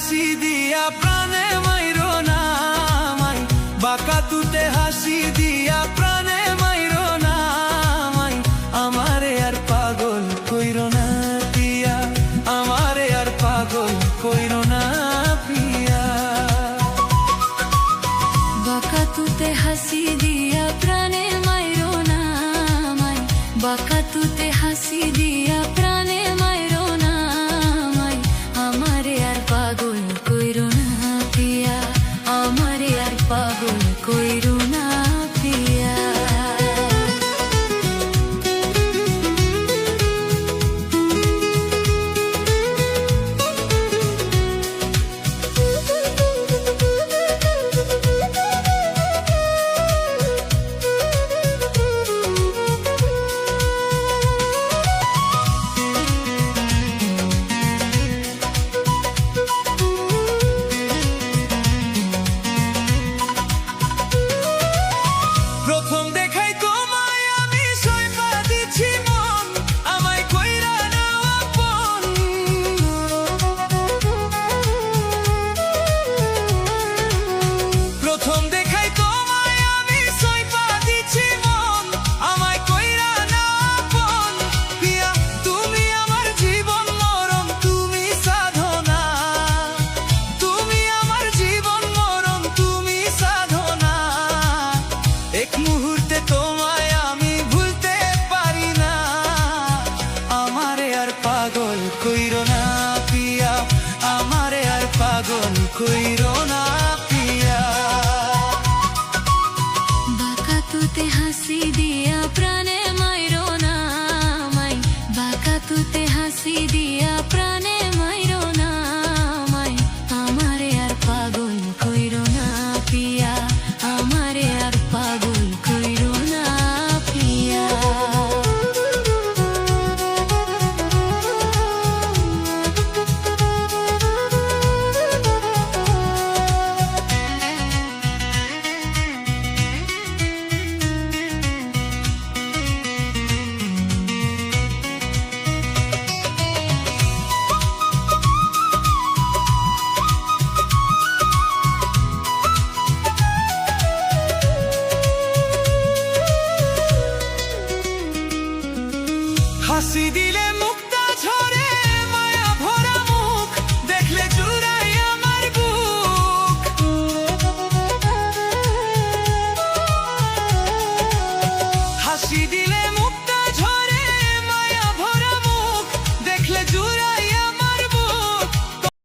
হাসি দিয়া প্রাণে মাইরো না মাই, বাঁকা তুতে হাসি দিয়া প্রাণে মাইরো না মাই, আমারে আর পাগল কইরো না পিয়া, আমারে আর পাগল কইরো না পিয়া। বাঁকা তুতে হাসি দিয়া প্রাণে মাইরো না মাই, বাঁকা তুতে হাসি দিয়া প্রাণে মাইরো না মাই, আমারে আর পাগল কইরো না পিয়া, আমারে আর পাগল কইরো না পিয়া। প্রথম দেখাই তোমায় আমি সইপা দিছি মন, আমায় কইরা নাও আপন। প্রথম দেখাই তোমায় আমি সইপা দিছি মন, আমায় কইরা নাও আপন। পিয়া তুমি আমার জীবন মরণ, তুমি সাধনা, তুমি আমার জীবন মরণ, তুমি সাধনা। এক মুহূর্তে তোমায় আমি ভুলতে পারি না, আমারে আর পাগল কইরো না পিয়া, আমারে আর পাগল কইরো না পিয়া। বাঁকা তুতে হাসি দিয়া প্রাণে মাইরো না মাই, বাঁকা তুতে হাসি দিয়া প্রাণে মাইরো না মাই, আমারে আর পাগল কইরো না পিয়া, আমারে আর পাগল কইরো না পিয়া। হাসি দিলে মুক্তা ঝরে